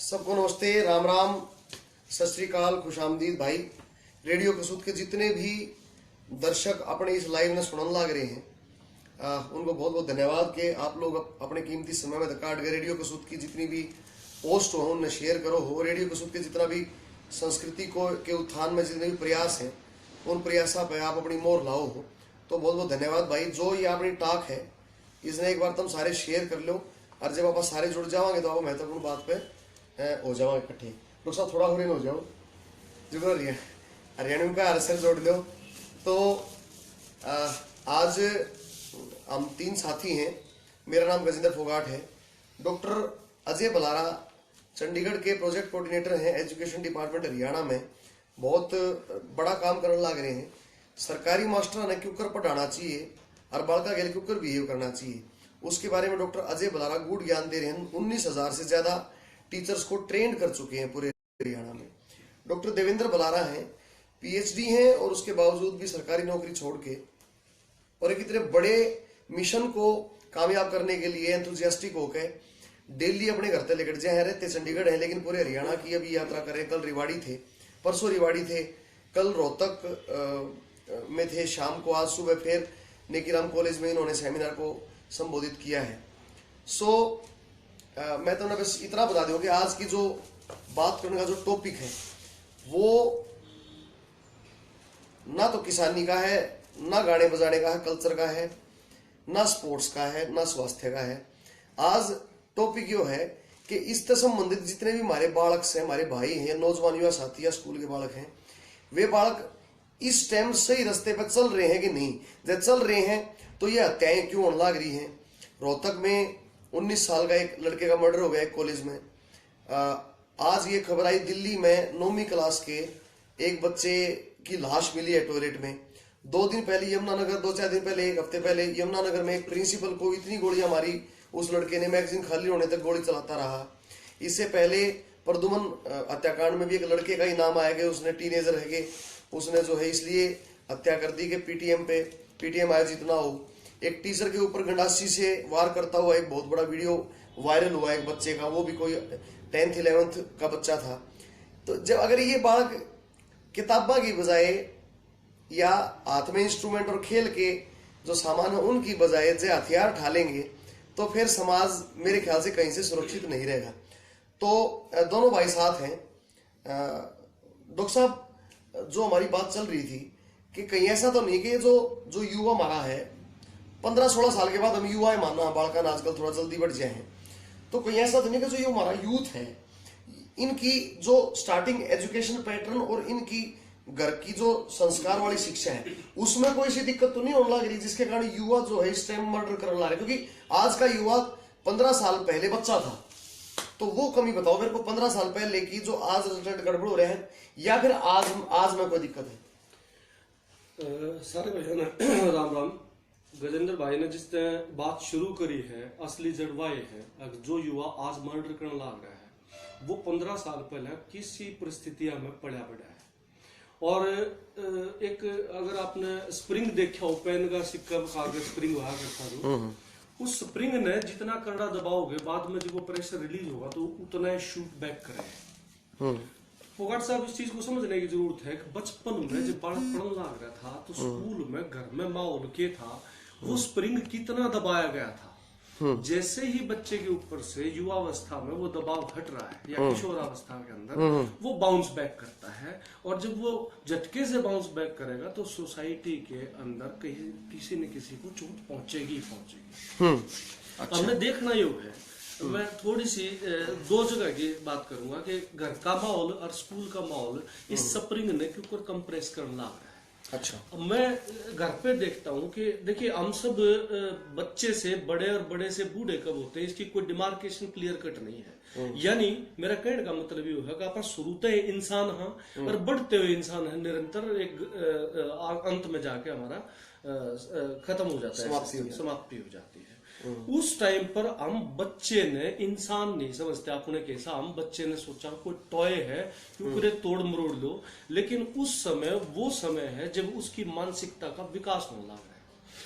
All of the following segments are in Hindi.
सबको नमस्ते, राम राम, सत श्री अकाल, खुशामदीद भाई। रेडियो कसूद के जितने भी दर्शक अपने इस लाइव में सुनने लग रहे हैं, उनको बहुत बहुत धन्यवाद कि आप लोग अपने कीमती समय में काट के रेडियो कसूद की जितनी भी पोस्ट हो उन्हें शेयर करो हो। रेडियो कसूद के जितना भी संस्कृति को के उत्थान में जितने भी प्रयास हैं उन प्रयासों पे आप अपनी मोहर लाओ हो, तो बहुत बहुत धन्यवाद भाई। जो ये अपनी टाक है इसने एक बार तुम सारे शेयर कर लो, और जब आप सारे जुड़ जाओगे तो आप महत्वपूर्ण बात पे हो जाओ इकट्ठे। लोग सब थोड़ा हो जाओ जो हरियाणा का हर जोड़ लो। तो आज हम 3 साथी हैं। मेरा नाम गजेंद्र फोगाट है। डॉक्टर अजय बलारा चंडीगढ़ के प्रोजेक्ट कोऑर्डिनेटर हैं एजुकेशन डिपार्टमेंट हरियाणा में। बहुत बड़ा काम करने लग रहे हैं। सरकारी मास्टर ने क्यों कर पढ़ाना चाहिए और बालका गेल क्यों कर बिहेव करना चाहिए, उसके बारे में डॉक्टर अजय बलारा गुड ज्ञान दे रहे हैं। 19,000 से ज्यादा टीचर्स को ट्रेंड कर चुके हैं पूरे हरियाणा में। डॉक्टर देवेंद्र बलारा हैं, पीएचडी हैं, और उसके बावजूद भी सरकारी नौकरी छोड़ के और एक इतने बड़े मिशन को कामयाब करने के लिए एंथुजियास्टिक होकर दिल्ली अपने घर से लेकर जाए। रहते चंडीगढ़ है लेकिन पूरे हरियाणा की अभी यात्रा करें। कल रिवाड़ी थे, परसों रिवाड़ी थे, कल रोहतक में थे, शाम को आज सुबह फिर नेकीराम कॉलेज में इन्होंने सेमिनार को संबोधित किया है। मैं तो बस इतना बता दूं कि आज की जो बात करने का जो टॉपिक है वो ना तो किसानी का है, ना गाने बजाने का है, कल्चर का है, ना स्पोर्ट्स का है, ना स्वास्थ्य का है। आज टॉपिक यो है कि इससे संबंधित जितने भी हमारे बालक हैं, हमारे भाई हैं, नौजवान युवा साथी या स्कूल के बालक हैं, वे बालक इस टाइम सही रास्ते पर चल रहे हैं कि नहीं। जब चल रहे हैं तो ये हत्याएं क्यों होने लग रही हैं। रोहतक में 19 साल का एक लड़के का मर्डर हो गया एक कॉलेज में। आज ये खबर आई दिल्ली में 9वीं क्लास के एक बच्चे की लाश मिली है टॉयलेट में। 2 दिन पहले यमुनानगर, 2-4 दिन पहले, 1 हफ्ते पहले यमुनानगर में एक प्रिंसिपल को इतनी गोलियां मारी, उस लड़के ने मैगजीन खाली होने तक गोली चलाता रहा। इससे पहले प्रदुमन हत्याकांड में भी एक लड़के का ही नाम आया कि उसने टीनेजर है कि उसने जो है इसलिए हत्या कर दी कि पीटीएम आयोजित ना हो। एक टीचर के ऊपर गंडासी से वार करता हुआ एक बहुत बड़ा वीडियो वायरल हुआ एक बच्चे का, वो भी कोई 10th 11th का बच्चा था। तो जब अगर ये बालक किताबा की बजाय या हाथ में इंस्ट्रूमेंट और खेल के जो सामान है उनकी बजाय जो हथियार ढालेंगे तो फिर समाज मेरे ख्याल से कहीं से सुरक्षित नहीं रहेगा। तो दोनों भाई साथ हैं। डॉक्टर साहब, जो हमारी बात चल रही थी कि कहीं ऐसा तो नहीं कि जो युवा हमारा है 15-16 साल के बाद हम युवा है मानना बालका आजकल थोड़ा जल्दी बढ़ जाए हैं, तो कहीं ऐसा तो नहीं कि जो ये हमारा यूथ है इनकी जो स्टार्टिंग एजुकेशन पैटर्न और इनकी घर की जो संस्कार वाली शिक्षा है उसमें कोई सी दिक्कत तो नहीं होने लग रही जिसके कारण युवा जो है इस टाइम मर्डर करने लग रहे। क्योंकि आज का युवा 15 साल पहले बच्चा था, तो वो कमी बताओ मेरे को 15 साल पहले की जो आज रिजल्ट गड़बड़ हो रहे हैं या फिर आज में कोई दिक्कत है। सारे भाई राम राम। गजेंद्र भाई ने जिस बात शुरू करी है असली जड़वाए है, जो युवा आज मर्डर करने लग रहा है वो 15 साल पहले किसी परिस्थितियां में पड़ा है। और एक अगर आपने स्प्रिंग देखा हो, पेन का सिक्का कागज स्प्रिंग हुआ करता जो, उस स्प्रिंग ने जितना कड़ा दबाओगे बाद में जब वो प्रेशर रिलीज होगा तो उतना शूट बैक करेगा। फोगाट साहब, इस चीज को समझने की जरूरत है कि बचपन में जब बालक पढ़ने लग रहा था तो स्कूल में घर में माहौल के था वो स्प्रिंग कितना दबाया गया था। जैसे ही बच्चे के ऊपर से युवावस्था में वो दबाव हट रहा है या किशोरावस्था के अंदर वो बाउंस बैक करता है, और जब वो झटके से बाउंस बैक करेगा तो सोसाइटी के अंदर कहीं किसी न किसी को चोट पहुंचेगी ही पहुंचेगी। अच्छा। हमने देखना योग है। मैं थोड़ी सी 2 जगह की बात करूंगा कि घर का माहौल और स्कूल का माहौल इस स्प्रिंग ने क्यों कंप्रेस करना लग रहा है। अच्छा, मैं घर पे देखता हूँ कि देखिए हम सब बच्चे से बड़े और बड़े से बूढ़े कब होते हैं इसकी कोई डिमार्केशन क्लियर कट नहीं है। यानी मेरा कहने का मतलब ये है कि आप शुरूते इंसान हाँ और बढ़ते हुए इंसान है, निरंतर एक अंत में जाके हमारा खत्म हो जाता है, समाप्ति हो जाती है। उस टाइम पर हम बच्चे ने इंसान नहीं समझते अपने कैसा, हम बच्चे ने सोचा कोई टॉय है क्योंकि तोड़ मरोड़ लो, लेकिन उस समय वो समय है जब उसकी मानसिकता का विकास होने लगा है।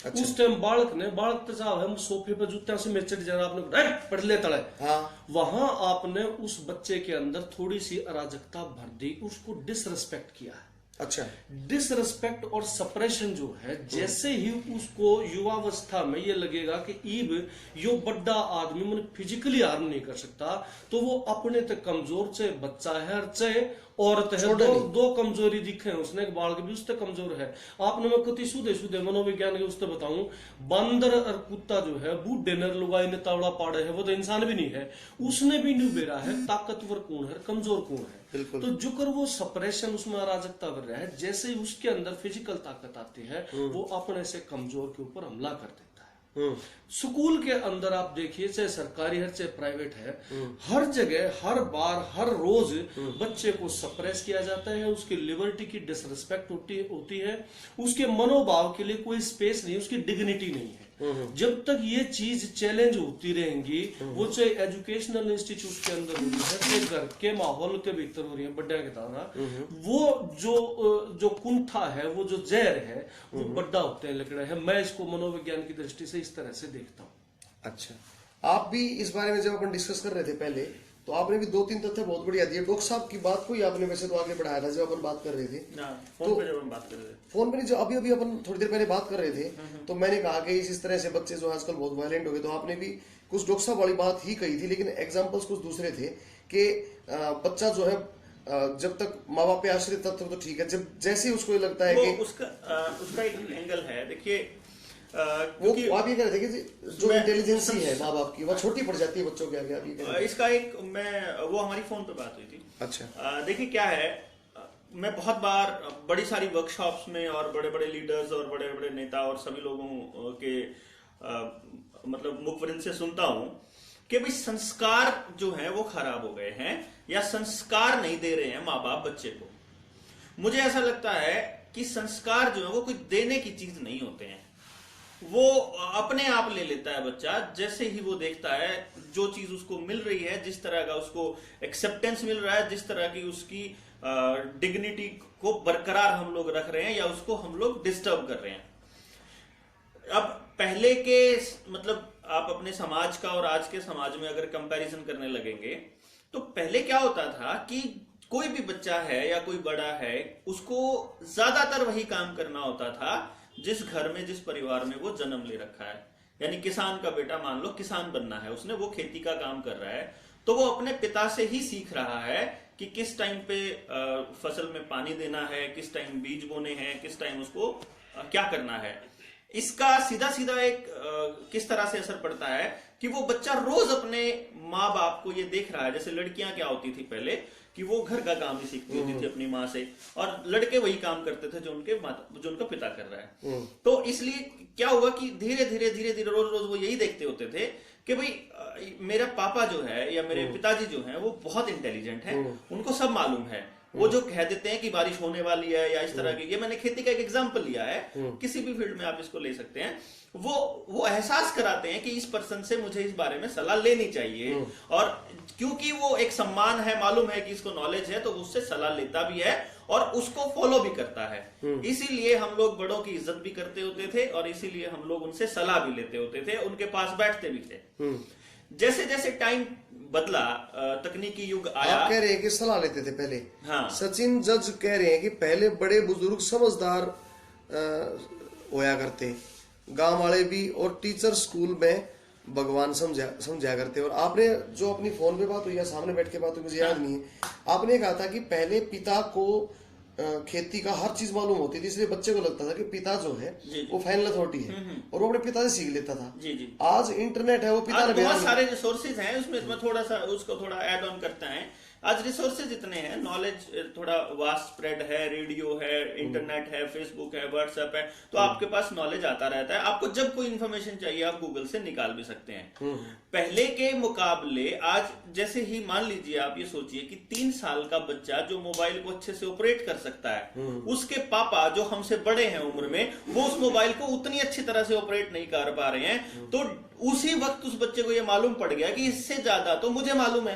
अच्छा। उस टाइम बालक तो साहब हम सोफे पर जूत्या से मेचड़ जरा आपने पढ़ ले तले, हाँ वहां आपने उस बच्चे के अंदर थोड़ी सी अराजकता भर दी, उसको डिसरिस्पेक्ट किया है। अच्छा डिसरिस्पेक्ट और सप्रेशन जो है, जैसे ही उसको युवावस्था में ये लगेगा कि ईब यो बड़ा आदमी मन फिजिकली हार्म नहीं कर सकता, तो वो अपने तक कमजोर, चाहे बच्चा है और चाहे औरत है, दो कमजोरी दिखे हैं उसने, बालक भी उससे कमजोर है। आपने मैं कति सुधे मनोविज्ञान के उससे बताऊं, बंदर और कुत्ता जो है बूढ़े नर लुगाई ने तावड़ा पाड़े है, वो तो इंसान भी नहीं है, उसने भी नहीं बेरा है ताकतवर कौन है कमजोर कौन है। तो जुकर वो सप्रेशन, उसमें अराजकता बढ़ रहा है, जैसे ही उसके अंदर फिजिकल ताकत आती है वो अपने से कमजोर के ऊपर हमला कर देता है। स्कूल के अंदर आप देखिए, चाहे सरकारी है चाहे प्राइवेट है, हर जगह हर बार हर रोज बच्चे को सप्रेस किया जाता है, उसकी लिबर्टी की डिसरिस्पेक्ट होती है, उसके मनोभाव के लिए कोई स्पेस नहीं, उसकी डिग्निटी नहीं है। जब तक ये चीज चैलेंज होती रहेंगी, वो चाहे एजुकेशनल इंस्टीट्यूट के अंदर हो रही है, चाहे घर के माहौल के भीतर हो रही है, बड्डा के द्वारा, वो जो कुंठा है, वो जो जहर है, वो बड्डा होते हैं लकड़ा है। मैं इसको मनोविज्ञान की दृष्टि से इस तरह से देखता हूँ। अच्छा, आप भी इस बारे में जब अपन डिस्कस कर रहे थे पहले, तो आपने भी 2-3 तथ्य बहुत बढ़िया दिए। डॉक्टर साहब की बात को ही आपने वैसे तो आगे बढ़ाया था जब अपन बात कर रहे थे, फोन पे जब हम बात कर रहे थे, फोन पे नहीं, जो अभी अपन थोड़ी देर पहले बात कर रहे थे, तो मैंने कहा कि इस तरह से बच्चे जो आजकल बहुत वायलेंट हो गए, तो आपने भी कुछ डॉक्टर साहब वाली बात ही कही थी, लेकिन एग्जाम्पल्स कुछ दूसरे थे कि बच्चा जो है जब तक माँ बाप पे आश्रित तब तक तो ठीक है, जब जैसे ही उसको ये लगता है कि उसका एक एंगल है। देखिए वो आप ये कह रहे थे कि जो इंटेलिजेंसी है माँ बाप की, वो छोटी पड़ जाती है बच्चों के आगे, आप ये कह रहे थे। इसका एक वो हमारी फोन पे बात हुई थी। अच्छा, देखिए क्या है, मैं बहुत बार बड़ी सारी वर्कशॉप्स में और बड़े बड़े लीडर्स और बड़े बड़े नेता और सभी लोगों के मतलब मुखबिर से सुनता हूं कि भाई संस्कार जो है वो खराब हो गए हैं, या संस्कार नहीं दे रहे हैं माँ बाप बच्चे को। मुझे ऐसा लगता है कि संस्कार जो है वो कोई देने की चीज नहीं होते हैं, वो अपने आप ले लेता है बच्चा। जैसे ही वो देखता है जो चीज उसको मिल रही है, जिस तरह का उसको एक्सेप्टेंस मिल रहा है, जिस तरह की उसकी डिग्निटी को बरकरार हम लोग रख रहे हैं या उसको हम लोग डिस्टर्ब कर रहे हैं। अब पहले के मतलब आप अपने समाज का और आज के समाज में अगर कंपैरिजन करने लगेंगे, तो पहले क्या होता था कि कोई भी बच्चा है या कोई बड़ा है, उसको ज्यादातर वही काम करना होता था जिस घर में जिस परिवार में वो जन्म ले रखा है। यानी किसान का बेटा मान लो किसान बनना है उसने, वो खेती का काम कर रहा है, तो वो अपने पिता से ही सीख रहा है कि किस टाइम पे फसल में पानी देना है, किस टाइम बीज बोने हैं, किस टाइम उसको क्या करना है। इसका सीधा सीधा एक किस तरह से असर पड़ता है कि वो बच्चा रोज अपने माँ बाप को ये देख रहा है। जैसे लड़कियां क्या होती थी पहले कि वो घर का काम ही सीखती होती थी अपनी माँ से, और लड़के वही काम करते थे जो उनका पिता कर रहा है। तो इसलिए क्या हुआ कि धीरे धीरे रोज रोज वो यही देखते होते थे कि भाई मेरा पापा जो है या मेरे पिताजी जो है वो बहुत इंटेलिजेंट है, उनको सब मालूम है। वो जो कह देते हैं कि बारिश होने वाली है या इस तरह की, ये मैंने खेती का एक एग्जांपल लिया है, किसी भी फील्ड में आप इसको ले सकते हैं। वो एहसास कराते हैं कि इस पर्सन से मुझे इस बारे में सलाह लेनी चाहिए, और क्योंकि वो एक सम्मान है, मालूम है कि इसको नॉलेज है, तो उससे सलाह लेता भी है और उसको फॉलो भी करता है। इसीलिए हम लोग बड़ों की इज्जत भी करते होते थे और इसीलिए हम लोग उनसे सलाह भी लेते होते थे, उनके पास बैठते भी थे। जैसे जैसे टाइम बदला, तकनीकी युग आया। आप कह रहे हैं कि सलाह लेते थे पहले। हाँ। सचिन जज कह रहे हैं कि पहले बड़े बुजुर्ग समझदार होया करते, गांव वाले भी, और टीचर स्कूल में भगवान समझा करते। और आपने जो अपनी फोन पे बात हुई या सामने बैठ के बात हुई मुझे याद नहीं है, आपने कहा था कि पहले पिता को खेती का हर चीज मालूम होती थी, इसलिए बच्चे को लगता था कि पिता जो है वो फाइनल अथॉरिटी है और वो अपने पिता से सीख लेता था। जी। आज इंटरनेट है, वो पिता ने बहुत सारे रिसोर्सेज हैं उसमें थोड़ा सा उसको थोड़ा ऐड ऑन करता है। आज रिसोर्सेज इतने हैं, नॉलेज थोड़ा वास्ट स्प्रेड है, रेडियो है, इंटरनेट है, फेसबुक है, व्हाट्सएप है, तो आपके पास नॉलेज आता रहता है। आपको जब कोई इन्फॉर्मेशन चाहिए आप गूगल से निकाल भी सकते हैं। पहले के मुकाबले आज जैसे ही मान लीजिए आप ये सोचिए कि 3 साल का बच्चा जो मोबाइल को अच्छे से ऑपरेट कर सकता है, उसके पापा जो हमसे बड़े हैं उम्र में, वो उस मोबाइल को उतनी अच्छी तरह से ऑपरेट नहीं कर पा रहे हैं। तो उसी वक्त उस बच्चे को ये मालूम पड़ गया कि इससे ज्यादा तो मुझे मालूम है।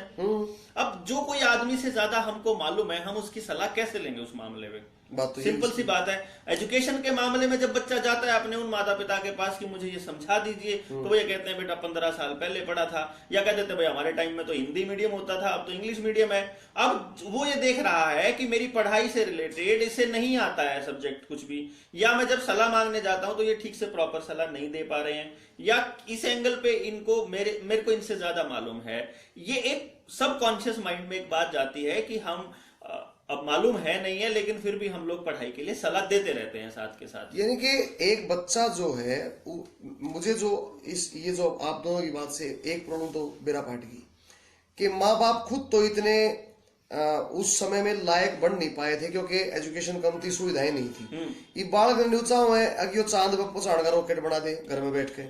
अब जो कोई आदमी से ज्यादा हमको मालूम है, हम उसकी सलाह कैसे लेंगे उस मामले में? बात तो सिंपल सी बात है। एजुकेशन के मामले में जब बच्चा जाता है अपने उन माता पिता के पास कि मुझे ये समझा दीजिए, तो वो ये कहते हैं बेटा 15 साल पहले पढ़ा था, या कह देते भाई हमारे टाइम में तो हिंदी मीडियम होता था, अब तो इंग्लिश मीडियम है। अब वो ये देख रहा है कि मेरी पढ़ाई से रिलेटेड इसे नहीं आता है सब्जेक्ट कुछ भी, या मैं जब सलाह मांगने जाता हूं तो ये ठीक से प्रॉपर सलाह नहीं दे पा रहे हैं, या इस एंगल पे इनको मेरे को इनसे ज्यादा मालूम है। ये एक सबकॉन्शियस माइंड में एक बात जाती है कि हम अब मालूम है नहीं है, लेकिन फिर भी हम लोग पढ़ाई के लिए सलाह देते रहते हैं साथ के साथ। यानी कि एक बच्चा जो है, मुझे जो ये जो आप दोनों की बात से एक प्रॉब्लम तो बेरा पाट गई कि माँ बाप खुद तो इतने उस समय में लायक बन नहीं पाए थे, क्योंकि एजुकेशन कम थी, सुविधाएं नहीं थी। ये बालक न्यूचा हुआ है अगर चांद पे पहुंचाने का रॉकेट बना दे घर में बैठ के,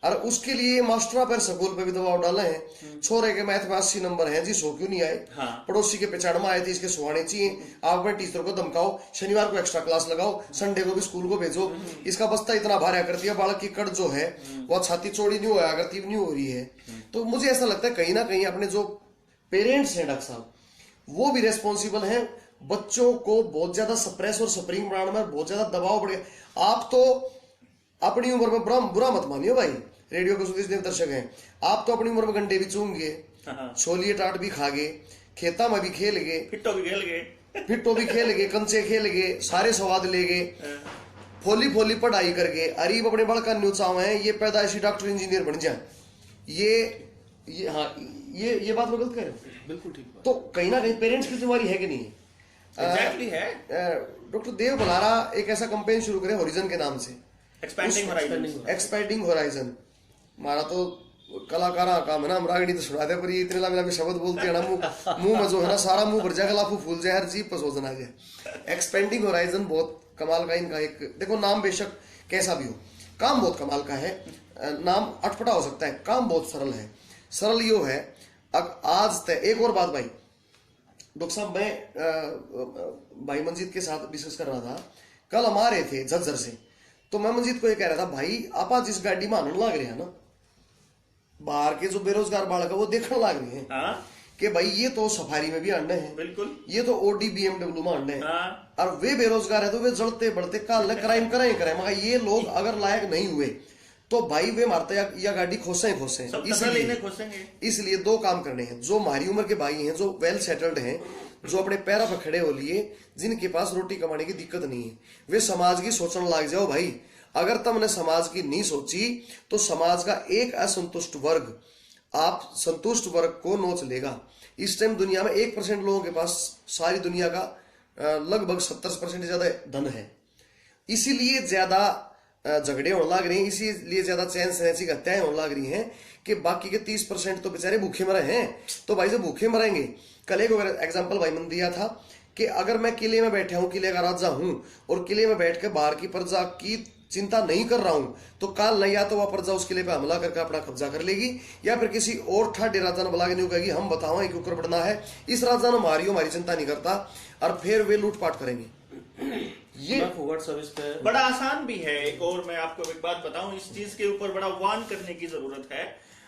और उसके लिए मास्टरों पर स्कूल पे भी दबाव डाले हैं। छोरे के मैथ में 80 नंबर हैं जी, 100 क्यों नहीं आए? हाँ। पड़ोसी के पेचाड़ में आए थे, इसके सुहाने चाहिए। आप अपने टीचर को धमकाओ, शनिवार को एक्स्ट्रा क्लास लगाओ, संडे को भी स्कूल को भेजो। इसका बस्ता इतना भारी कर दिया, बालक की कड़ जो है वो छाती चौड़ी नहीं होया करती, नहीं हो रही है। तो मुझे ऐसा लगता है कहीं ना कहीं अपने जो पेरेंट्स हैं डॉक्टर साहब, वो भी रेस्पॉन्सिबल हैं। बच्चों को बहुत ज्यादा सप्रेस और स्प्रिंग बनाने में बहुत ज्यादा दबाव पड़ गया। आप तो अपनी उम्र में बुरा मत मानियो भाई, रेडियो के सुधीर दर्शक हैं, आप तो अपनी उम्र में गंडे भी चूंगे, छोलिए टाट भी खागे, खेता में भी खेल गए, फिट्टो भी खेल गए, कंचे खेल गए, सारे स्वाद ले गए, फोली फोली पढ़ाई करके अरीब अपने बड़का न्यूचाव है ये पैदाइशी डॉक्टर इंजीनियर बन जाए। ये हाँ, ये बात मैं गलत कह रहा हूँ? बिल्कुल ठीक बात। तो कहीं ना कहीं पेरेंट्स की जिम्मेवारी है कि नहीं? एग्जैक्टली है। डॉक्टर देव भलारा एक ऐसा कैंपेन शुरू करे हॉरिजन के नाम से, एक्सपेंडिंग होराइजन। हमारा तो कलाकार काम है ना, हम रागणी तो सुना दे, पर ये इतने लंबे शब्द बोलते हैं ना, मुंह में जो है ना सारा मुंह भर जाएगा, लाफू फूल जाए, हर चीज पर सोचना आ जाए। एक्सपेंडिंग होराइजन बहुत कमाल का इनका एक, देखो नाम बेशक कैसा भी हो, काम बहुत कमाल का है। नाम अटपटा हो सकता है, काम बहुत सरल है। सरल यो है, आज तक एक और बात भाई डॉक्टर साहब, मैं भाई मंजीत के साथ डिस्कस कर रहा था, कल हम आ रहे थे झज्जर से, तो मैं मंजीत को ये कह रहा था भाई आप जिस गाड़ी में आनंद लाग रहे हैं ना, बाहर के जो बेरोजगार बालक है वो देखने लाग रहे हैं कि भाई ये तो सफारी में भी अंडे हैं, बिल्कुल, ये तो ओडी BMW में अंडे हैं, और वे बेरोजगार है तो वे जड़ते बढ़ते काल क्राइम करें मगर ये लोग अगर लायक नहीं हुए तो भाई वे मारते या गाड़ी खोसे इसलिए दो काम करने हैं। जो हमारी उम्र के भाई हैं, जो वेल सेटल्ड हैं, जो अपने पैरों पर खड़े हो लिए, जिनके पास रोटी कमाने की दिक्कत नहीं है, वे समाज की सोचने लग जाओ भाई। अगर तुमने समाज की नहीं सोची तो समाज का एक असंतुष्ट वर्ग आप संतुष्ट वर्ग को नोच लेगा। इस टाइम दुनिया में 1% लोगों के पास सारी दुनिया का लगभग 70% ज्यादा धन है, इसीलिए ज्यादा झगड़े होने लग रहे हैं, इसीलिए ज्यादा चैन सहसी हत्याएं होने लग रही हैं कि बाकी के 30% तो बेचारे भूखे मरे हैं। तो भाई जब भूखे मरेंगे, कल एक एग्जाम्पल भाई मैंने दिया था कि अगर मैं किले में बैठा हूं, किले का राजा हूं, और किले में बैठ के बाहर की प्रजा की चिंता नहीं कर रहा हूं, तो काल नहीं या तो वह प्रजा उस किले पे हमला करके अपना कब्जा कर लेगी, या फिर किसी और ठाडे राजा ने बुला के नहीं कहेगी हम बताओ कि ऊपर बढ़ना है, इस राजा ने हमारी चिंता नहीं करता, और फिर वे लूटपाट करेंगे। ये सर्विस पे बड़ा आसान भी है। एक और मैं आपको एक बात बताऊं, इस चीज के ऊपर बड़ा वार्न करने की जरूरत है।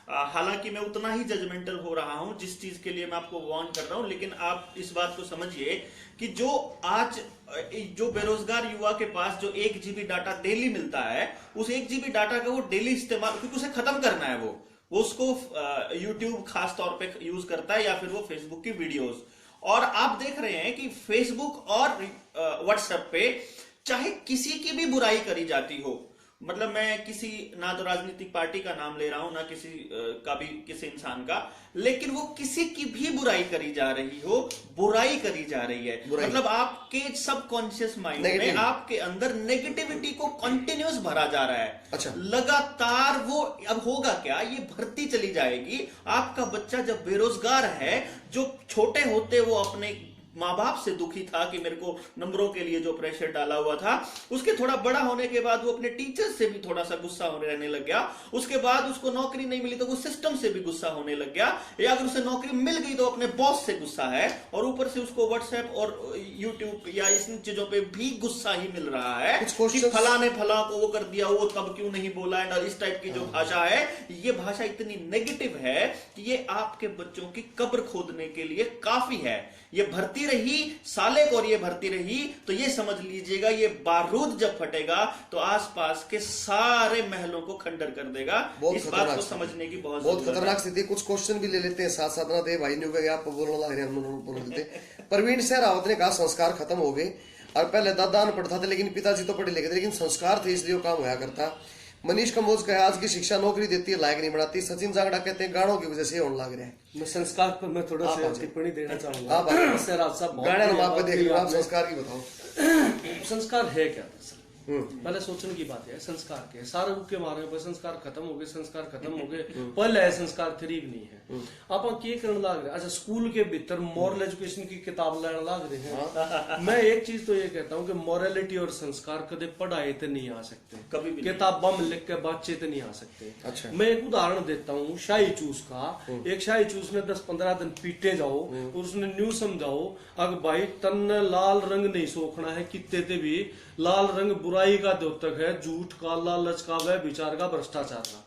हालांकि मैं उतना ही जजमेंटल हो रहा हूं जिस चीज के लिए मैं आपको वार्न कर रहा हूं, लेकिन आप इस बात को समझिए कि जो आज जो बेरोजगार युवा के पास जो 1 GB डाटा डेली मिलता है, उस 1 GB डाटा का वो डेली इस्तेमाल, क्योंकि उसे खत्म करना है, वो उसको यूट्यूब खास तौर पे यूज करता है, या फिर वो फेसबुक की वीडियोस। और आप देख रहे हैं कि फेसबुक और व्हाट्सएप पे चाहे किसी की भी बुराई करी जाती हो, मतलब मैं किसी ना तो राजनीतिक पार्टी का नाम ले रहा हूं, ना किसी का भी किसी इंसान का, लेकिन वो किसी की भी बुराई करी जा रही हो, बुराई करी जा रही है, मतलब आपके सबकॉन्शियस माइंड में आपके अंदर नेगेटिविटी को कंटिन्यूस भरा जा रहा है। अच्छा। लगातार वो अब होगा क्या, ये भरती चली जाएगी। आपका बच्चा जब बेरोजगार है, जो छोटे होते वो अपने माँ बाप से दुखी था कि मेरे को नंबरों के लिए जो प्रेशर डाला हुआ था, उसके थोड़ा बड़ा होने के बाद वो अपने टीचर से भी थोड़ा सा गुस्सा होने रहने लग गया। उसके बाद उसको नौकरी नहीं मिली तो वो सिस्टम से भी गुस्सा होने लग गया, या अगर उसे नौकरी मिल गई तो अपने बॉस से गुस्सा है, और ऊपर से उसको व्हाट्सएप और यूट्यूब या इन चीजों पे भी गुस्सा ही मिल रहा है कि फला ने फला को वो कर दिया, वो तब क्यों नहीं बोला, एंड इस टाइप की जो भाषा है, ये भाषा इतनी नेगेटिव है कि ये आपके बच्चों की कब्र खोदने के लिए काफी है। ये भर्ती रही, साले को और ये भरती रही, तो ये समझ लीजिएगा ये बारूद जब फटेगा तो आसपास के सारे महलों को खंडर कर देगा। इस बात को समझने की बहुत खतरनाक स्थिति। कुछ क्वेश्चन भी ले लेते हैं साथ साथ ना, दे भाई ने गए आप बोलने लग रहे हैं, हम बोल देते। प्रवीण सहरावत ने कहा संस्कार खत्म हो गए, और पहले दादा अनपढ़ था लेकिन पिताजी तो पढ़े लिखे थे, लेकिन संस्कार थे इसलिए वो काम होया करता। मनीष कंबोज कहे आज की शिक्षा नौकरी देती है, लायक नहीं बनाती। सचिन जागड़ा कहते हैं गानों की वजह से होने लग रहा है। मैं संस्कार पर मैं थोड़ा सा टिप्पणी देना चाहूंगा। गाने आप देख लो, आप संस्कार की बताओ। संस्कार है क्या? पहले सोचने की बात है संस्कार के सारे के मारे पर संस्कार खत्म हो गए, संस्कार खत्म हो गए, पहले है संस्कार थ्री भी नहीं है। आप क्या करने लग रहे? अच्छा, स्कूल के भीतर मॉरल एजुकेशन की किताब लेने लग रहे हैं। मैं एक चीज तो ये कहता हूँ कि मॉरलिटी और संस्कार कदे पढ़ाए तो नहीं आ सकते, कभी भी किताबा में लिख के बच्चे तो नहीं आ सकते। अच्छा। मैं एक उदाहरण देता हूँ शाही चूस का। एक शाही चूस ने 10-15 दिन पीटे जाओ और उसने न्यू समझाओ अगर भाई तन लाल रंग नहीं सोखना है, कितने भी लाल रंग बुराई का द्योतक है, झूठ का, लालच का, वह विचार का, भ्रष्टाचार का।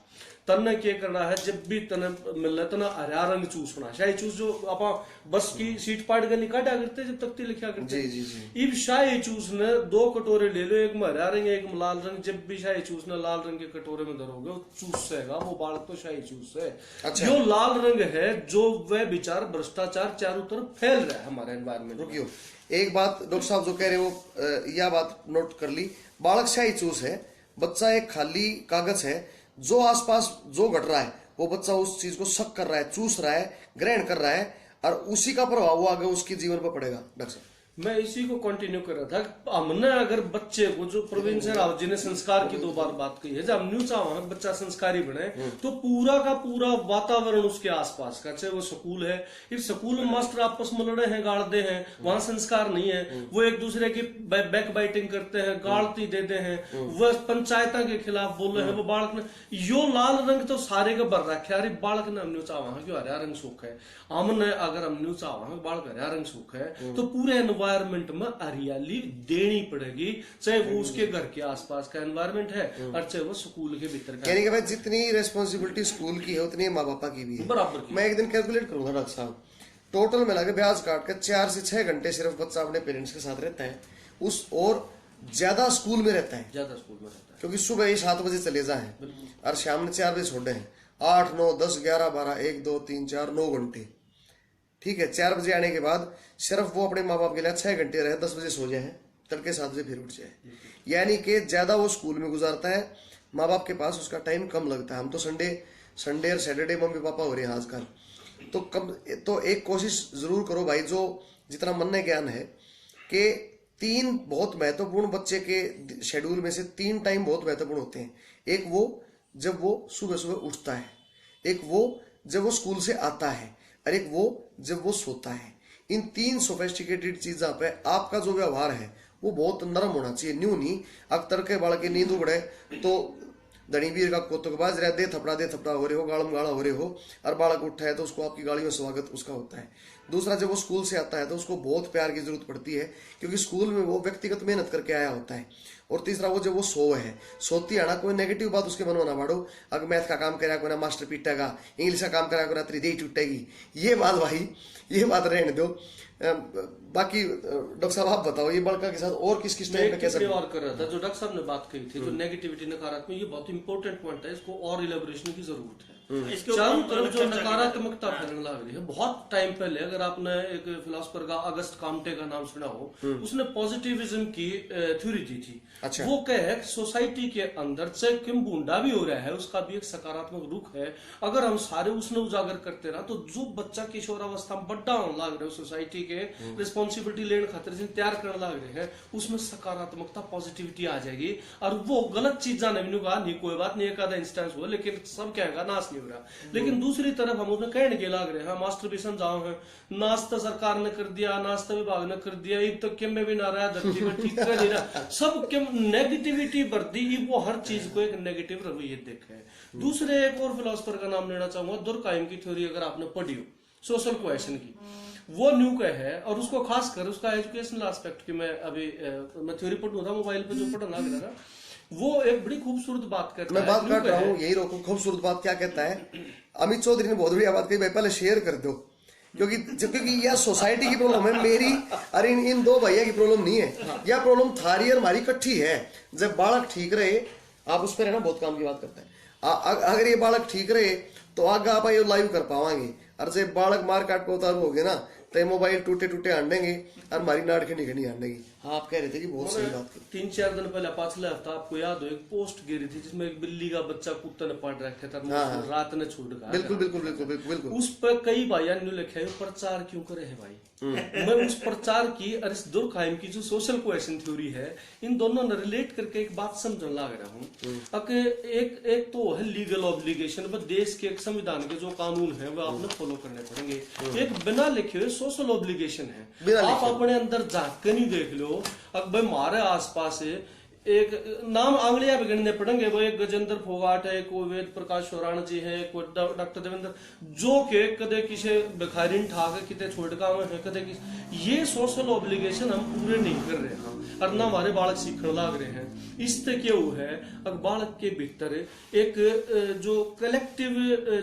तन्ने क्या करना है, जब भी तने मिलना तना हरा रंग चूसना। शाही चूस जो आप बस की सीट पाट के निकाटा करते जब तख्ती लिखा करते। जी जी जी। इब शाही चूस ने 2 कटोरे ले लो, एक में हरा रंग एक में लाल रंग। जब भी शाही चूस ने लाल रंग के कटोरे में धरोगे वो चूस सेगा, वो बालक तो शाही चूस है। अच्छा। जो लाल रंग है, जो वह विचार भ्रष्टाचार चारों तरफ फैल रहा है हमारे एनवायरमेंट। रुकियो, एक बात डॉक्टर साहब जो कह रहे वो यह बात नोट कर ली। बालक शाही चूस है, बच्चा एक खाली कागज है, जो आसपास जो घट रहा है वो बच्चा उस चीज को शक कर रहा है, चूस रहा है, ग्रहण कर रहा है, और उसी का प्रभाव वो आगे उसके जीवन पर पड़ेगा। डॉक्टर साहब मैं इसी को कंटिन्यू कर रहा था। हमने अगर बच्चे को, जो प्रवीण सहरावत जी ने संस्कार की 2 बार बात कही है, जब हम न्यू चाह बच्चा संस्कारी बने तो पूरा का पूरा वातावरण उसके आसपास का, चाहे वो स्कूल है, इस स्कूल में मास्टर आपस में लड़े हैं, गाड़ते हैं, वहां संस्कार नहीं है, वो एक दूसरे की बैक बाइटिंग करते हैं, गाड़ती देते हैं, वह पंचायत के खिलाफ बोल रहे हैं। वो बालक ने यो लाल रंग तो सारे का भर रखा है, बालक ने हम न्यू चाह क्यों हरा रंग सूख है। हमने अगर हम न्यू चाह बालक हरा रंग सूख है तो पूरे एनवायरमेंट में हरियाली देनी पड़ेगी, चाहे वो उसके घर के आसपास का एनवायरमेंट है और चाहे वो स्कूल के भीतर का। कहने के बाद जितनी रेस्पॉन्सिबिलिटी स्कूल की है उतनी माँ बापा की भी है, बराबर की। मैं एक दिन कैलकुलेट करूंगा डॉक्टर साहब, टोटल मिला के ब्याज काट के 4 से 6 घंटे सिर्फ बच्चा अपने पेरेंट्स के साथ रहता है, उस और ज्यादा स्कूल में रहता है, ज्यादा स्कूल में रहता है, क्योंकि सुबह ही 7 बजे चले जाए और शाम में 4 बजे छोड़े हैं। 8, 9, 10, 11, 12, 1, 2, 3, 4, 9 घंटे। ठीक है, 4 बजे आने के बाद सिर्फ वो अपने माँ बाप के लिए 6 घंटे रहे, 10 बजे सो जाए, तड़के 7 बजे फिर उठ जाए, यानी कि ज्यादा वो स्कूल में गुजारता है, माँ बाप के पास उसका टाइम कम लगता है। हम तो संडे और सैटरडे मम्मी पापा हो रहे हैं आजकल, तो कम तो एक कोशिश जरूर करो भाई, जो जितना मन में ज्ञान है कि 3 बहुत महत्वपूर्ण बच्चे के शेड्यूल में से 3 टाइम बहुत महत्वपूर्ण होते हैं। एक वो जब वो सुबह सुबह उठता है, एक वो जब वो स्कूल से आता है, और एक वो जब वो सोता है। इन 3 सोफेस्टिकेटेड चीजों पे आपका जो व्यवहार है वो बहुत नरम होना चाहिए। न्यू नहीं अख्तर के बाल के नींद उगड़े तो धनीवीर का कोतकबाज रह दे थपड़ा हो रहे हो, गालम गाड़ा हो रहे हो, और बालक उठा है तो उसको आपकी गाड़ी में स्वागत उसका होता है। दूसरा, जब वो स्कूल से आता है तो उसको बहुत प्यार की जरूरत पड़ती है, क्योंकि स्कूल में वो व्यक्तिगत मेहनत करके आया होता है। और तीसरा, वो जब वो सोती आना, कोई नेगेटिव बात उसके मन में ना बाड़ो, अगर मैथ का काम करा कोई ना मास्टर पीटेगा, इंग्लिश का काम करा कोई ना तेरी देही टूटेगी, ये बात भाई, ये बात रहने दो। बाकी डॉक्टर साहब आप बताओ, ये बड़का के साथ और किस टाइम पे कैसे और कर रहा था, जो डॉक्टर साहब ने बात कही थी, जो नेगेटिविटी नकारात्मक, ये बहुत इंपॉर्टेंट पॉइंट है, इसको और इलेबोरेशन की जरूरत है। चारों तरफ जो नकारात्मकता फैलने लग रही है, बहुत टाइम पहले अगर आपने एक फिलोसफर का अगस्त काम्टे का नाम सुना हो, उसने पॉजिटिविज्म की थ्योरी दी थी। अच्छा। वो कहे सोसाइटी के अंदर चाहे किम बूंदा भी हो रहा है, उसका भी एक सकारात्मक रुख है। अगर हम सारे उसने उजागर करते रहा तो जो बच्चा किशोरावस्था में बड्डा होने लग रहे, सोसाइटी के रिस्पॉन्सिबिलिटी लेने खातिर जिन तैयार करने लग रहे हैं, उसमें सकारात्मकता पॉजिटिविटी आ जाएगी। और वो गलत चीजा ने कहा नहीं, कोई बात नहीं, एक आधा इंस्टेंस हुआ, लेकिन सब कहेगा नाश नहीं हो रहा। लेकिन दूसरी तरफ हम उसमें कहने के लाग रहे हैं, मास्टर भी समझाओ है, नाश्ता सरकार ने कर दिया, नाश्ता विभाग ने कर दिया, अब तक किम में भी ना रहा, धरती में ठीक कर नहीं रहा, सब किम नेगेटिविटी बढ़ती, वो हर चीज को एक नेगेटिव रवैये देखे। दूसरे एक और फिलोसफर का नाम लेना चाहूंगा, दुर्काइम की थ्योरी अगर आपने पढ़ी हो, सोशल कोहेशन की, वो न्यू का है, और उसको खास कर उसका एजुकेशनल एस्पेक्ट की मैं अभी मैं थ्योरी पढ़ था मोबाइल पे, जो पढ़ना लग रहा, वो एक बड़ी खूबसूरत बात करता है। मैं बात कर रहा हूँ, यही रोको, खूबसूरत बात क्या कहता है। अमित चौधरी ने बहुत बढ़िया बात कही भाई, पहले शेयर कर दो, क्योंकि यह सोसाइटी की प्रॉब्लम है मेरी, अरे इन दो भैया की प्रॉब्लम नहीं है, यह प्रॉब्लम थारी और हमारी इकट्ठी है। जब बालक ठीक रहे, आप उस पर है ना बहुत काम की बात करते हैं, अगर ये बालक ठीक रहे तो आगे आप ये लाइव कर पावांगे। और जब बालक मार काट पे उतारू हो गए ना तो मोबाइल टूटे टूटे आंडेंगे और हमारी नाड़ खंडी खंडी आंडेगी। हाँ, आप कह रहे थे कि बहुत सही बात की। 3-4 दिन पहले पिछले हफ्ता आपको याद हो एक पोस्ट गिरी थी जिसमें एक बिल्ली का बच्चा कुत्ते ने पकड़ रखा था, रात ने छूट गया। बिल्कुल बिल्कुल बिल्कुल बिल्कुल बिल्कुल। उस पर कई भाइयों ने लिखा है प्रचार क्यों करे है भाई। मैं उस प्रचार की और इस दुर्खाइम की जो सोशल कोहेशन थ्योरी है, इन दोनों ने रिलेट करके एक बात समझने लग रहा हूँ। एक तो है लीगल ऑब्लिगेशन, देश के एक संविधान के जो कानून है वो आपने फॉलो करने पड़ेंगे। एक बिना लिखे हुए सोशल ऑब्लिगेशन है, आप अपने अंदर झांक के नहीं देख लो। अब भाई हमारे आसपास एक नाम आंगलियां भी गिनने पड़ेंगे, वो एक गजेंद्र फोगाट है, कोई वेद प्रकाश सोराण जी है, कोई डॉक्टर देवेंद्र, जो के कदे किसी भिखारी ठाक किते छोड़का है, कदे ये सोशल ऑब्लिगेशन हम पूरे नहीं कर रहे हैं और ना हमारे बालक सीखने लग रहे हैं। इससे क्या हुआ है, अब बालक के भीतर एक जो कलेक्टिव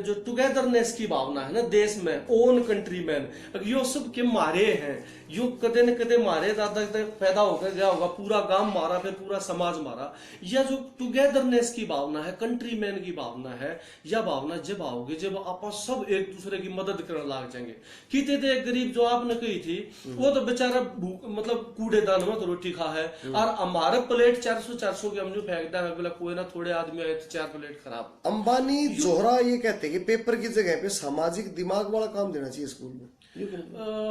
जो टुगेदरनेस की भावना है ना देश में, ओन कंट्री मैन, यो सब के मारे हैं, यो कदे न कदे मारे दादा पैदा होकर गया होगा, पूरा गांव मारा, फिर पूरा समाज मारा। यह जो टुगेदरनेस की भावना है, कंट्री मैन की भावना है, यह भावना जब आओगे जब आप सब एक दूसरे की मदद करने लग जाएंगे। किते थे गरीब जो आपने कही थी, वो तो बेचारा मतलब कूड़ेदान में तो रोटी खा है, और हमारे प्लेट 400 की हम जो फेंकता है, बोला कोई ना थोड़े आदमी आए तो 4 प्लेट खराब। अंबानी जोहरा ये कहते हैं कि पेपर की जगह पे सामाजिक दिमाग वाला काम देना चाहिए स्कूल में।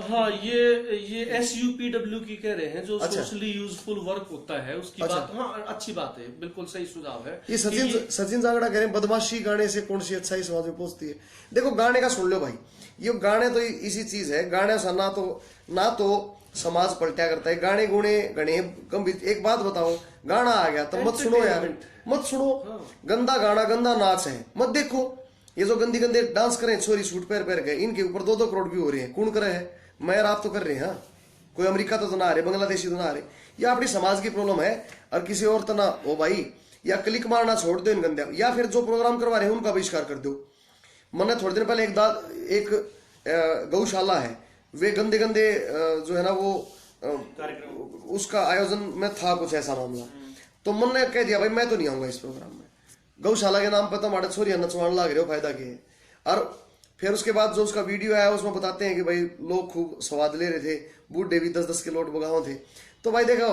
हाँ, ये SUPW की कह रहे हैं, जो सोशली यूजफुल वर्क होता है उसकी बात। हाँ, अच्छी बात है, बिल्कुल सही सुझाव है। ये सचिन जागड़ा कह रहे हैं बदमाशी गाने से कौन सी अच्छाई समाज में पहुंचती है। देखो गाने का सुन लो भाई, ये गाने तो इसी चीज है, गाने से ना तो समाज पलटा करता है, गाने गुणे गणे गंभीर। एक बात बताओ, गाना आ गया तो मत सुनो यार, मत सुनो। गंदा गाना गंदा नाच है, मत देखो। ये जो गंदी गंदे डांस करें छोरी सूट पैर गए, इनके ऊपर 2-2 करोड़ व्यू हो रहे हैं। कौन करे है? मैं और आप तो कर रहे हैं। कोई अमेरिका तो ना आ रहे, बांग्लादेशी तो ना आ रहे। ये अपनी समाज की प्रॉब्लम है और किसी और तो ना हो भाई। या क्लिक मारना छोड़ दो इन गंदे, या फिर जो प्रोग्राम करवा रहे हैं उनका बहिष्कार कर दो। मैंने थोड़े दिन पहले एक गौशाला है, वे गंदे जो है ना वो उसका आयोजन में था कुछ ऐसा मामला, तो मन ने कह दिया भाई मैं तो नहीं आऊंगा इस प्रोग्राम में। गौशाला के नाम पर तो हमारे छोरिया नचवान लग रहे हो, फायदा क्या है। और फिर उसके बाद जो उसका वीडियो आया उसमें बताते हैं कि भाई लोग खूब स्वाद ले रहे थे, बूढ़े भी 10-10 के लोट बगाओ थे। तो भाई देखो,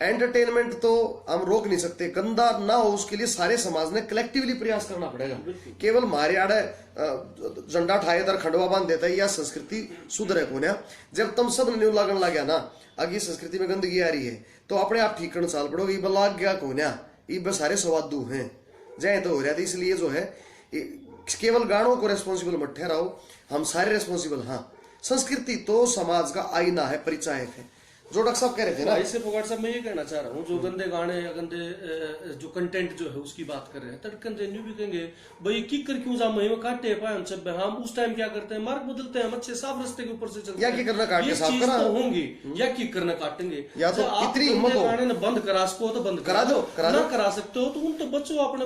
एंटरटेनमेंट तो हम रोक नहीं सकते, गंदा ना हो उसके लिए सारे समाज ने कलेक्टिवली प्रयास करना पड़ेगा। केवल मारे आड़े झंडा ठाए दर खंडवा बांध देता है, या संस्कृति सुधरे को ना। जब तुम सब न्यू लागन लग गया ना, अगर संस्कृति में गंदगी आ रही है तो अपने आप ठीक करना चाल पड़ोगे। लाग गया को ना, ये सारे स्वादू हैं जय तो हो रहा था। इसलिए जो है केवल गानों को रेस्पॉन्सिबल मत ठहराओ, हम सारे रेस्पॉन्सिबल। हाँ, संस्कृति तो समाज का आईना है, परिचायक है, जो डॉक्टर साहब कह रहे थे ना। इससे फोगाट साहब मैं ये कहना चाह रहा हूँ, जो गंदे गाने या गंदे जो कंटेंट जो है उसकी बात कर रहे हैं, तड़कन न्यू भी कहेंगे भाई किकर क्यों जा मही में काटे पाए हम सब। हम उस टाइम क्या करते हैं, मार्ग बदलते हैं, हम अच्छे साफ रास्ते के ऊपर से चलते हैं। या की करना काट के साफ करा होंगी, या की करना काटेंगे, या तो इतनी हिम्मत हो गाने बंद करा सको तो बंद करा दो, ना करा सकते हो तो उन तो बच्चों अपने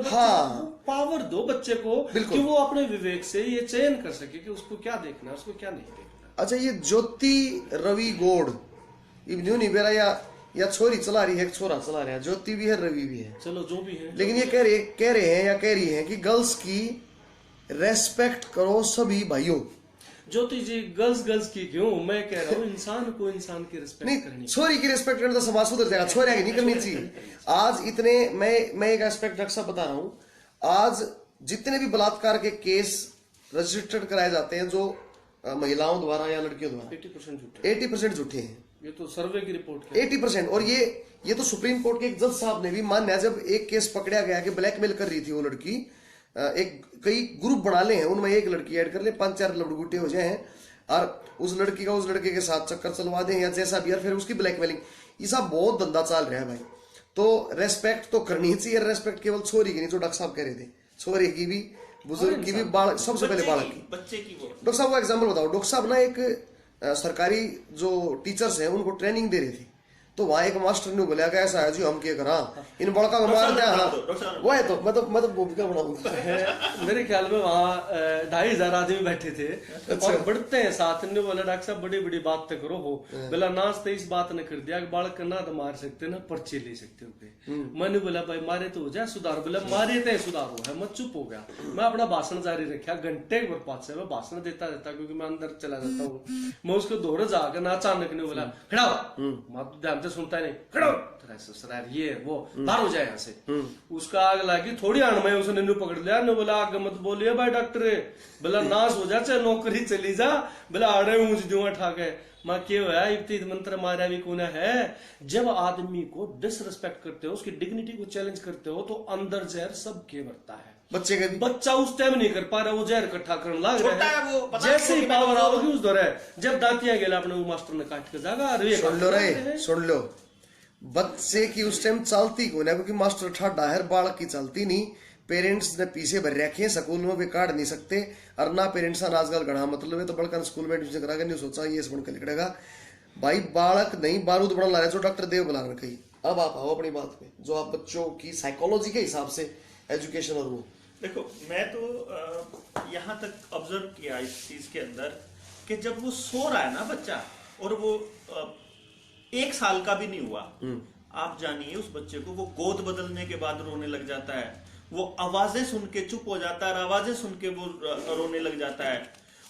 पावर दो बच्चे को कि वो अपने विवेक से ये चयन कर सके कि उसको क्या देखना है, उसको क्या नहीं देखना। अच्छा, ये ज्योति रवि गोड़ न्यू नहीं बेरा या छोरी चला रही है, छोरा चला रहा है, ज्योति भी है रवि भी है, चलो जो भी है, लेकिन ये कह रहे हैं या कह रही है कि गर्ल्स की रेस्पेक्ट करो सभी भाइयों। ज्योति जी गर्ल्स की क्यों, मैं कह रहा हूँ इंसान को इंसान की रिस्पेक्ट करनी, छोरी की रिस्पेक्ट करने तो समाज सुधर जाएगा, छोरिया की नहीं करनी चाहिए। आज इतने मैं एक एस्पेक्ट रक्षा बता रहा हूँ, आज जितने भी बलात्कार के केस रजिस्टर्ड कराए जाते हैं जो महिलाओं द्वारा या लड़कियों द्वारा, 80% झूठे हैं। ये तो सर्वे की रिपोर्ट है 80%। और ये तो सुप्रीम कोर्ट के एक जज साहब ने भी मान्या, जब एक केस पकड़ा गया कि ब्लैकमेल कर रही थी वो लड़की, एक कई ग्रुप बना ले हैं, उनमें एक लड़की ऐड कर ले, 5-4 लड़गुटे हो जाए और उस लड़की का उस लड़के के साथ चक्कर चलवा दें या जैसा भी, और फिर उसकी ब्लैकमेलिंग, ये सब बहुत धंधा चल रहा है भाई। तो रेस्पेक्ट तो करनी चाहिए। रेस्पेक्ट केवल छोरी की नहीं, जो डॉक्टर साहब कह रहे थे, छोरी की भी, बुजुर्ग की भी, बालक, सबसे पहले बालक की, बच्चे की। डॉक्टर साहब को एग्जाम्पल बताओ। डॉक्टर साहब ना एक सरकारी जो टीचर्स हैं उनको ट्रेनिंग दे रहे थे, तो वहां एक मास्टर ने बोला कि ऐसा है जी हम क्या करा इन बड़का को मार दिया वो है तो मतलब भूमिका बनाऊंगा। मेरे ख्याल में वहाँ 2,500 आदमी बैठे थे और बढ़ते हैं साथ ने बोला डॉक्टर साहब बड़ी बड़ी बात तो करो हो बोला नाच तो इस बात ने कर दिया कि बालक ना तो मार सकते ना पर्चे ले सकते हो। मैंने बोला भाई मारे तो हो जाए सुधार, बोला मारे तो सुधार हो है। मैं चुप हो गया, मैं अपना भाषण जारी रखा घंटे भर पास से मैं भाषण देता रहता क्योंकि मैं अंदर चला जाता हूँ। मैं उसको दौड़ जाकर ना अचानक ने बोला खड़ा हो, मैं ध्यान से सुनता नहीं, खड़ा हो सर ये वो बाहर हो जाए यहाँ से। उसका आग लगी थोड़ी आड़ में उसने नु पकड़ लिया ने बोला आग मत बोलिए भाई डॉक्टर, बोला नाश हो जा चाहे नौकरी चली जा, बोला आड़े मुझ दूंगा ठाके। माँ क्यों है इब्तीद मंत्र मारा भी कौन है। जब आदमी को डिसरिस्पेक्ट करते हो उसकी डिग्निटी को चैलेंज करते हो तो अंदर जहर सबके भरता है। बच्चे का भी बच्चा उस टाइम नहीं कर पा रहा, वो जहर इकट्ठा करने लग रहा है। जैसे ही है पावर आओगी उस दौरे जब दांतिया गेला अपने मास्टर ने काट के जागा। सुन लो बच्चे की उस टाइम चलती कौन है क्योंकि मास्टर ठाडा है, बालक की चलती नहीं। पेरेंट्स ने पीछे भर रखे स्कूल में भी काट नहीं सकते और ना पेरेंट्स आजकल गढ़ा मतलब है तो बड़का स्कूल में एडमिशन करा नहीं सोचा ये बन के निकलेगा भाई बालक नहीं बारूद बना ला रहे जो डॉक्टर देव बुला रहे। अब आप आओ अपनी बात में जो आप बच्चों की साइकोलॉजी के हिसाब से एजुकेशन और वो देखो मैं तो यहाँ तक ऑब्जर्व किया इस चीज के अंदर कि जब वो सो रहा है ना बच्चा और वो 1 साल का भी नहीं हुआ, आप जानिए उस बच्चे को वो गोद बदलने के बाद रोने लग जाता है, वो आवाजें सुन के चुप हो जाता है और आवाजें सुन के वो रोने लग जाता है,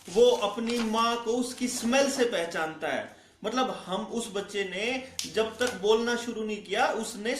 वो अपनी माँ को उसकी स्मेल से पहचानता है। मतलब हम उस बच्चे ने जब तक बोलना शुरू नहीं किया उसने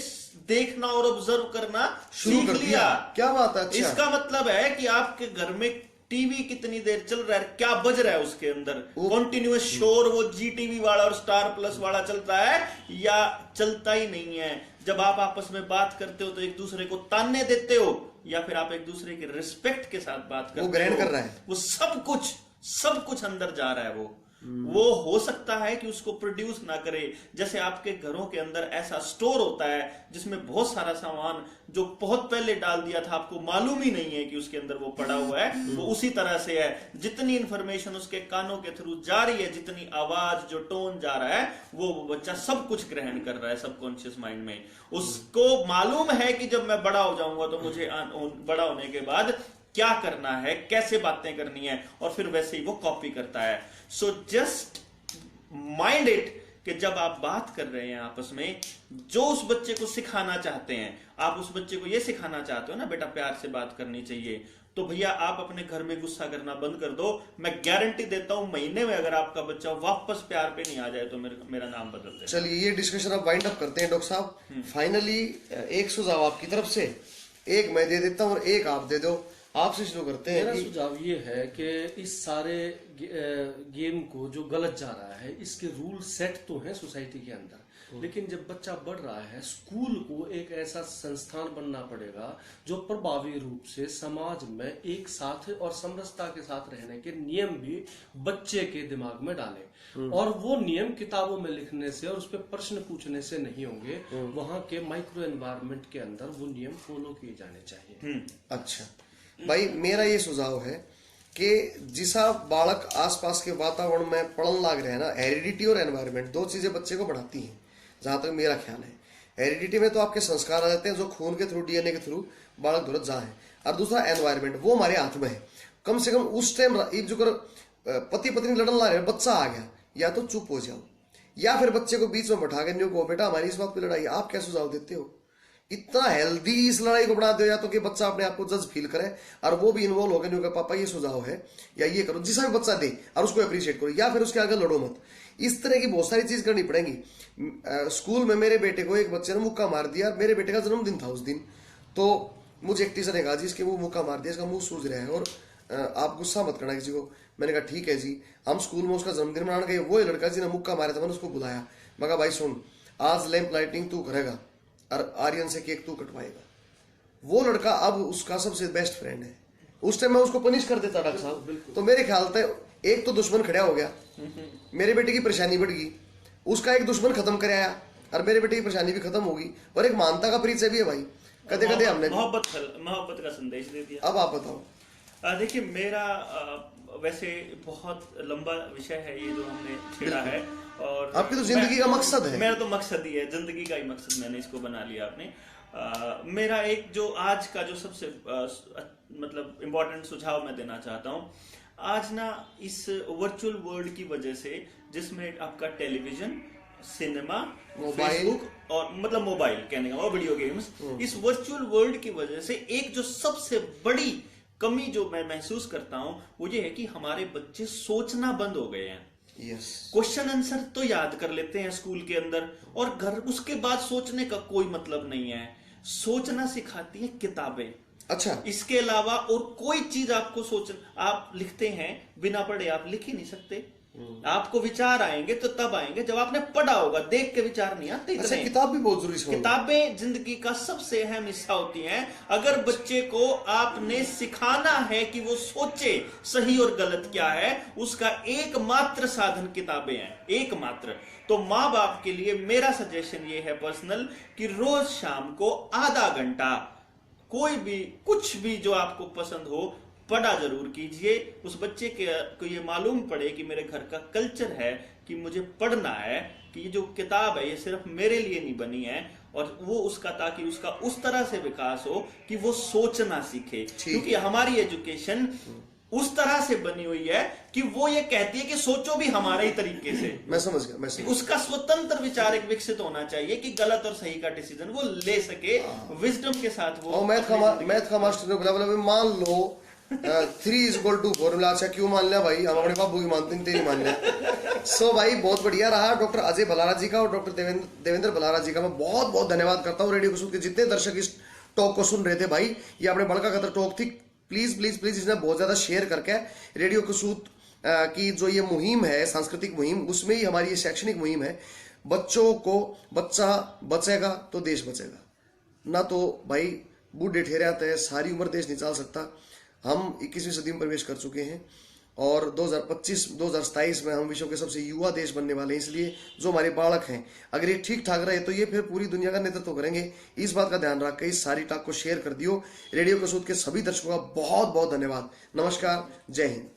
देखना और ऑब्जर्व करना शुरू कर लिया। क्या बात है। अच्छा। इसका मतलब है कि आपके घर में टीवी कितनी देर चल रहा है, क्या बज रहा है उसके अंदर, कॉन्टिन्यूअस शोर वो जी टीवी वाला और स्टार प्लस वाला चलता है या चलता ही नहीं है। जब आप आपस में बात करते हो तो एक दूसरे को ताने देते हो या फिर आप एक दूसरे के रिस्पेक्ट के साथ बात करते हो, वो ग्रहण कर रहा है, वो सब कुछ अंदर जा रहा है। वो हो सकता है कि उसको प्रोड्यूस ना करे। जैसे आपके घरों के अंदर ऐसा स्टोर होता है जिसमें बहुत सारा सामान जो बहुत पहले डाल दिया था आपको मालूम ही नहीं है कि उसके अंदर वो पड़ा हुआ है, वो उसी तरह से है। जितनी इंफॉर्मेशन उसके कानों के थ्रू जा रही है, जितनी आवाज जो टोन जा रहा है वो बच्चा सब कुछ ग्रहण कर रहा है सबकॉन्शियस माइंड में। उसको मालूम है कि जब मैं बड़ा हो जाऊंगा तो मुझे बड़ा होने के बाद क्या करना है, कैसे बातें करनी है और फिर वैसे ही वो कॉपी करता है। सो जस्ट माइंड इट कि जब आप बात कर रहे हैं आपस में जो उस बच्चे को सिखाना चाहते हैं, आप उस बच्चे को ये सिखाना चाहते हो ना बेटा प्यार से बात करनी चाहिए, तो भैया आप अपने घर में गुस्सा करना बंद कर दो। मैं गारंटी देता हूं महीने में अगर आपका बच्चा वापस प्यार पे नहीं आ जाए तो मेरा नाम बदल दे। चलिए ये डिस्कशन अब वाइंड अप करते हैं डॉक्टर साहब। फाइनली एक सुझाव आपकी तरफ से, एक मैं दे देता हूं और एक आप दे दो। आपसे शुरू करते हैं। मेरा सुझाव ये है कि इस सारे गेम को जो गलत जा रहा है इसके रूल सेट तो हैं सोसाइटी के अंदर, लेकिन जब बच्चा बढ़ रहा है स्कूल को एक ऐसा संस्थान बनना पड़ेगा जो प्रभावी रूप से समाज में एक साथ और समरसता के साथ रहने के नियम भी बच्चे के दिमाग में डाले। और वो नियम किताबों में लिखने से और उस पर प्रश्न पूछने से नहीं होंगे, वहां के माइक्रो एनवायरनमेंट के अंदर वो नियम फॉलो किए जाने चाहिए। अच्छा भाई मेरा ये सुझाव है कि जिसा बालक आसपास के वातावरण में पढ़ने लग रहे हैं ना, हेरिडिटी और एनवायरनमेंट 2 चीजें बच्चे को बढ़ाती हैं जहां तक मेरा ख्याल है। हेरिडिटी में तो आपके संस्कार आ जाते हैं जो खून के थ्रू डीएनए के थ्रू बालक धुरत जा है, और दूसरा एनवायरनमेंट वो हमारे हाथ में है। कम से कम उस टाइम जो कर पति पत्नी लड़न ला रहे बच्चा आ गया या तो चुप हो जाओ या फिर बच्चे को बीच में बैठा के न्यू को बेटा हमारी इस बात पे लड़ाई, आप क्या सुझाव देते हो? इतना हेल्दी इस लड़ाई को बना दो या तो कि बच्चा अपने आप को जज फील करे और वो भी इन्वॉल्व हो गया पापा ये सुझाव है या ये करो, जिसा भी बच्चा दे और उसको अप्रिशिएट करो, या फिर उसके आगे लड़ो मत। इस तरह की बहुत सारी चीज करनी पड़ेगी। स्कूल में मेरे बेटे को एक बच्चे ने मुक्का मार दिया, मेरे बेटे का जन्मदिन था उस दिन, तो मुझे एक टीचर ने कहा जी इसके मुंह मुक्का मार दिया, इसका मुंह सूज रहा है और आप गुस्सा मत करना किसी को। मैंने कहा ठीक है जी। हम स्कूल में उसका जन्मदिन मनाने गए, वो लड़का जी ने मुक्का मारा था, मैंने उसको बुलाया, मैं कहा भाई सुन आज लैंप लाइटिंग तू करेगा और आर्यन से केक तू कटवाएगा। वो लड़का अब उसका सबसे बेस्ट फ्रेंड है। उस टाइम मैं उसको पनिश कर देता डॉक्टर साहब, तो मेरे ख्याल से एक तो दुश्मन खड़ा हो गया, मेरे बेटे की परेशानी बढ़ गई, उसका एक दुश्मन खत्म कराया और मेरे बेटे की परेशानी भी खत्म होगी और एक मानता का परिचय भी है भाई। कदे कदे हमने मोहब्बत का संदेश दे दिया। अब आप बताओ। देखिए मेरा वैसे बहुत लंबा विषय है ये जो हमने छेड़ा है, और आपकी तो जिंदगी का मकसद है। मेरा तो मकसद ही है, जिंदगी का ही मकसद मैंने इसको बना लिया आपने। मेरा एक जो आज का जो सबसे मतलब इम्पोर्टेंट सुझाव मैं देना चाहता हूँ, आज ना इस वर्चुअल वर्ल्ड की वजह से, जिसमें आपका टेलीविजन, सिनेमा, मोबाइल, फेसबुक और मतलब मोबाइल कहने का और वीडियो गेम्स, इस वर्चुअल वर्ल्ड की वजह से एक जो सबसे बड़ी कमी जो मैं महसूस करता हूं वो ये है कि हमारे बच्चे सोचना बंद हो गए हैं। यस, क्वेश्चन आंसर तो याद कर लेते हैं स्कूल के अंदर, और घर उसके बाद सोचने का कोई मतलब नहीं है। सोचना सिखाती है किताबें। अच्छा, इसके अलावा और कोई चीज आपको आप लिखते हैं, बिना पढ़े आप लिख ही नहीं सकते। आपको विचार आएंगे तो तब आएंगे जब आपने पढ़ा होगा, देख के विचार नहीं आते। अच्छा, किताब भी बहुत जरूरी है। किताबें जिंदगी का सबसे अहम हिस्सा होती हैं। अगर बच्चे को आपने सिखाना है कि वो सोचे सही और गलत क्या है, उसका एकमात्र साधन किताबें हैं, एकमात्र। तो माँ बाप के लिए मेरा सजेशन ये है पर्सनल, कि रोज शाम को आधा घंटा कोई भी कुछ भी जो आपको पसंद हो पढ़ा जरूर कीजिए। उस बच्चे को ये मालूम पड़े कि मेरे घर का कल्चर है कि मुझे पढ़ना है, कि ये जो किताब है ये सिर्फ मेरे लिए नहीं बनी है, और वो उसका, ताकि उसका उस तरह से विकास हो कि वो सोचना सीखे। क्योंकि हमारी एजुकेशन उस तरह से बनी हुई है कि वो ये कहती है कि सोचो भी हमारे ही तरीके से। मैं समझ गया, उसका स्वतंत्र विचार एक विकसित होना चाहिए कि गलत और सही का डिसीजन वो ले सके, विजडम के साथ वो। मैथ का मास्टर ने बोला मान लो 3=4, बोला अच्छा क्यों मान लिया भाई, हम अपने बाबू की मानते हैं, तेरी मान लिया। सो भाई बहुत बढ़िया रहा। डॉक्टर अजय बलारा जी का और डॉक्टर देवेंद्र बलारा जी का मैं बहुत बहुत धन्यवाद करता हूँ। रेडियो कसूर के जितने दर्शक इस टॉक को सुन रहे थे भाई, ये अपने बड़का कदर टॉक थी। प्लीज प्लीज प्लीज इसने बहुत ज्यादा शेयर करके रेडियो कसूर की जो ये मुहिम है, सांस्कृतिक मुहिम, उसमें ही हमारी ये शैक्षणिक मुहिम है। बच्चों को, बच्चा बचेगा तो देश बचेगा, ना तो भाई बूढ़े ठहरे आते हैं, सारी उम्र देश नहीं चल सकता। हम 21वीं सदी में प्रवेश कर चुके हैं और 2025-2027 में हम विश्व के सबसे युवा देश बनने वाले हैं। इसलिए जो हमारे बालक हैं, अगर ये ठीक ठाक रहे तो ये फिर पूरी दुनिया का नेतृत्व करेंगे। इस बात का ध्यान रख के इस सारी टॉक को शेयर कर दियो। रेडियो कसूर के सभी दर्शकों का बहुत बहुत धन्यवाद। नमस्कार, जय हिंद।